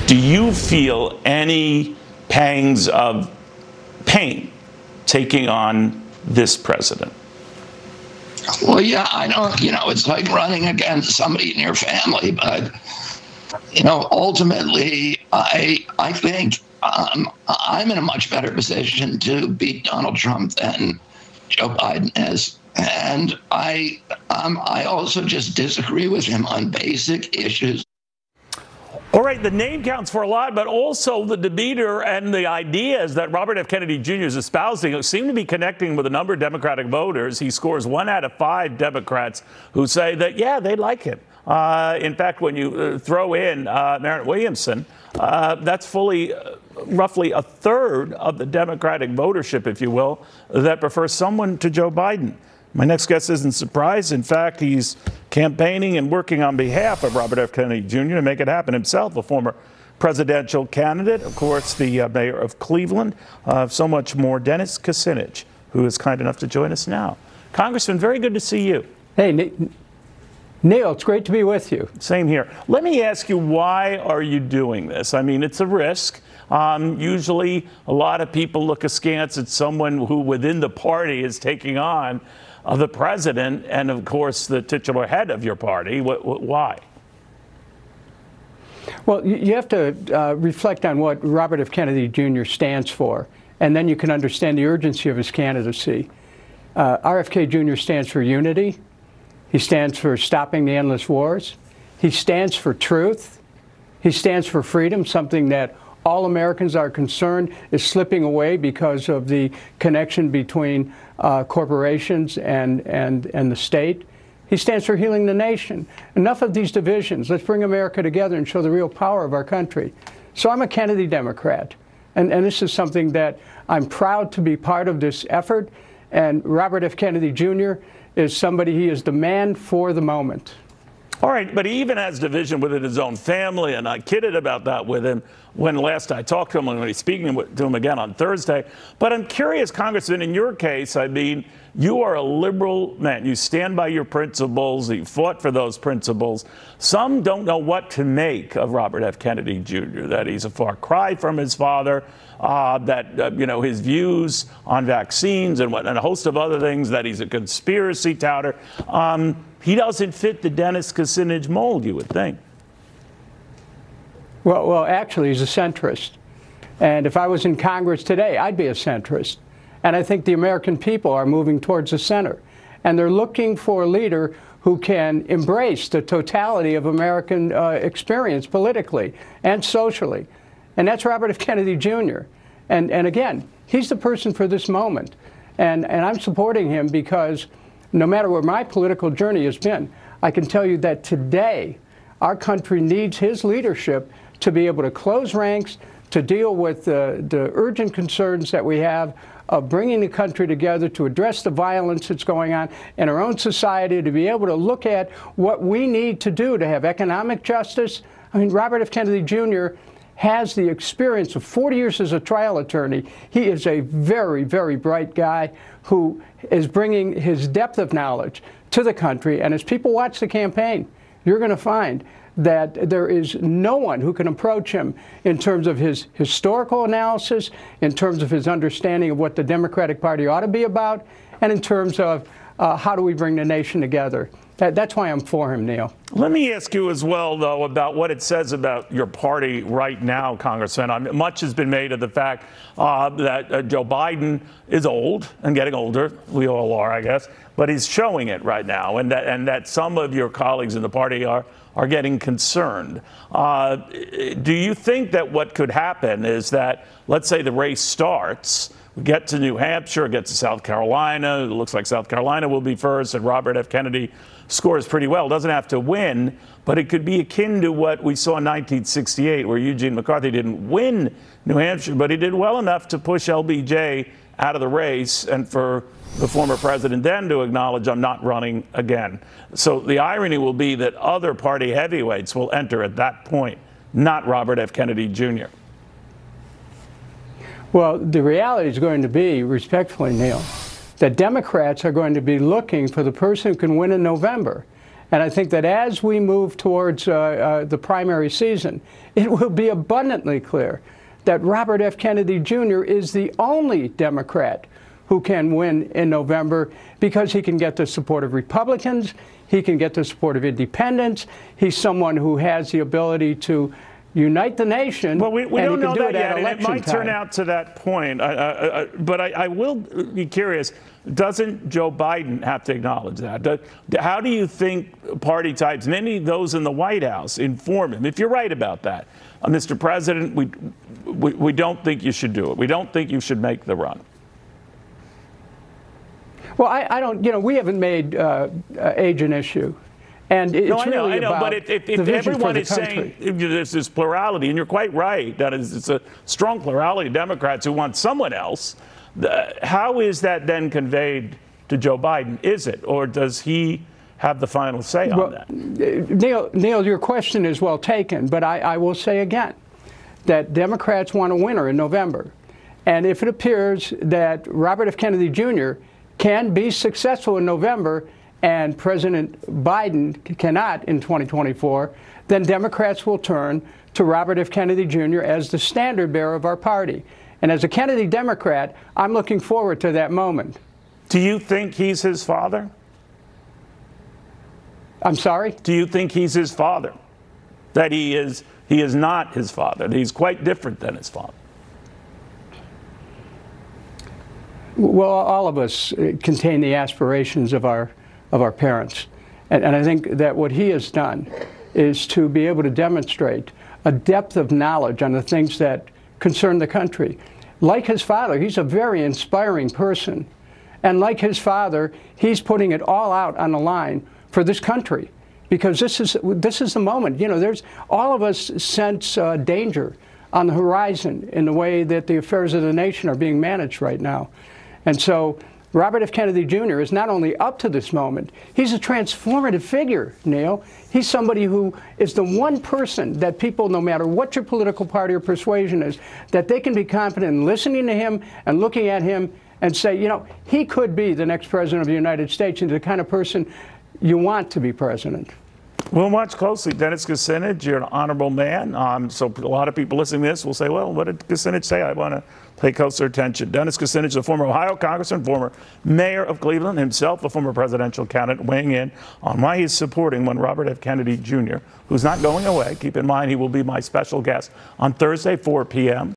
Do you feel any pangs of pain taking on this president? Well, yeah, I know, it's like running against somebody in your family, but, ultimately, I think I'm in a much better position to beat Donald Trump than Joe Biden is. And I also just disagree with him on basic issues. All right, the name counts for a lot, but also the demeanor and the ideas that Robert F. Kennedy Jr. is espousing seem to be connecting with a number of Democratic voters. He scores 1 out of 5 Democrats who say that, yeah, they like him. In fact, when you throw in Marianne Williamson, that's fully roughly a third of the Democratic votership, if you will, that prefers someone to Joe Biden. My next guest isn't surprised. In fact, he's campaigning and working on behalf of Robert F. Kennedy Jr. to make it happen himself, a former presidential candidate, of course, the mayor of Cleveland, so much more, Dennis Kucinich, who is kind enough to join us now. Congressman, very good to see you. Hey, Neil, it's great to be with you. Same here. Let me ask you, why are you doing this? I mean, it's a risk. Usually, a lot of people look askance at someone who within the party is taking on the president and, of course, the titular head of your party. Why? Well, you have to reflect on what Robert F. Kennedy Jr. stands for, and then you can understand the urgency of his candidacy. RFK Jr. stands for unity. He stands for stopping the endless wars. He stands for truth. He stands for freedom, something that all Americans are concerned is slipping away because of the connection between corporations and the state. He stands for healing the nation. Enough of these divisions. Let's bring America together and show the real power of our country. So I'm a Kennedy Democrat, and this is something that I'm proud to be part of this effort. And Robert F. Kennedy Jr. is somebody, he is the man for the moment. All right, but he even has division within his own family, and I kidded about that with him when last I talked to him, and when he's speaking to him again on Thursday. But I'm curious, Congressman, in your case, I mean, you are a liberal man. You stand by your principles. You fought for those principles. Some don't know what to make of Robert F. Kennedy Jr., that he's a far cry from his father, that his views on vaccines and a host of other things, that he's a conspiracy touter. He doesn't fit the Dennis Kucinich mold, you would think. Well, actually, he's a centrist. And if I was in Congress today, I'd be a centrist. And I think the American people are moving towards the center. And they're looking for a leader who can embrace the totality of American experience politically and socially. And that's Robert F. Kennedy Jr. And again, he's the person for this moment. And I'm supporting him because no matter where my political journey has been, I can tell you that today our country needs his leadership to be able to close ranks, to deal with the urgent concerns that we have of bringing the country together, to address the violence that's going on in our own society, to be able to look at what we need to do to have economic justice. I mean, Robert F. Kennedy Jr. has the experience of 40 years as a trial attorney. He is a very, very bright guy who is bringing his depth of knowledge to the country. And as people watch the campaign, you're going to find that there is no one who can approach him in terms of his historical analysis, in terms of his understanding of what the Democratic Party ought to be about, and in terms of how do we bring the nation together. That's why I'm for him, Neil. Let me ask you as well, though, about what it says about your party right now, Congressman. Much has been made of the fact that Joe Biden is old and getting older. We all are, I guess. But he's showing it right now, and that some of your colleagues in the party are getting concerned. Do you think that what could happen is that, let's say the race starts, we get to New Hampshire, get to South Carolina, it looks like South Carolina will be first, and Robert F. Kennedy scores pretty well. Doesn't have to win, but it could be akin to what we saw in 1968, where Eugene McCarthy didn't win New Hampshire, but he did well enough to push LBJ out of the race, and for the former president then to acknowledge, I'm not running again. So the irony will be that other party heavyweights will enter at that point, not Robert F. Kennedy Jr. Well, the reality is going to be, respectfully, Neil, that Democrats are going to be looking for the person who can win in November. And I think that as we move towards the primary season, it will be abundantly clear that Robert F. Kennedy Jr. is the only Democrat who can win in November, because he can get the support of Republicans, he can get the support of independents, he's someone who has the ability to unite the nation. Well, we don't know that yet, and it might time. turn out to that point. But I will be curious, doesn't Joe Biden have to acknowledge that? How do you think party types, many of those in the White House, inform him? If you're right about that, Mr. President, we don't think you should do it. We don't think you should make the run. Well, I don't, we haven't made age an issue. And it's I know, about but if everyone is saying there's this plurality, and you're quite right, that is, it's a strong plurality of Democrats who want someone else, how is that then conveyed to Joe Biden? Is it, or does he have the final say on that? Neil, your question is well taken, but I will say again that Democrats want a winner in November. And if it appears that Robert F. Kennedy Jr. can be successful in November and President Biden cannot in 2024, then Democrats will turn to Robert F. Kennedy Jr. as the standard bearer of our party. And as a Kennedy Democrat, I'm looking forward to that moment. Do you think he's his father? I'm sorry? Do you think he's his father? That he is not his father, that he's quite different than his father? Well, all of us contain the aspirations of our parents. And I think that what he has done is to be able to demonstrate a depth of knowledge on the things that concern the country. Like his father, he's a very inspiring person. And like his father, he's putting it all out on the line for this country. Because this is the moment. There's all of us sense danger on the horizon in the way that the affairs of the nation are being managed right now. And so Robert F. Kennedy Jr. is not only up to this moment, he's a transformative figure, Neil. He's somebody who is the one person that people, no matter what your political party or persuasion is, that they can be confident in listening to him and looking at him and say, he could be the next president of the United States, and the kind of person you want to be president. We'll watch closely. Dennis Kucinich, you're an honorable man. So a lot of people listening to this will say, well, what did Kucinich say? I want to pay closer attention. Dennis Kucinich, the former Ohio congressman, former mayor of Cleveland, himself a former presidential candidate, weighing in on why he's supporting one Robert F. Kennedy Jr., who's not going away. Keep in mind, he will be my special guest on Thursday, 4 p.m.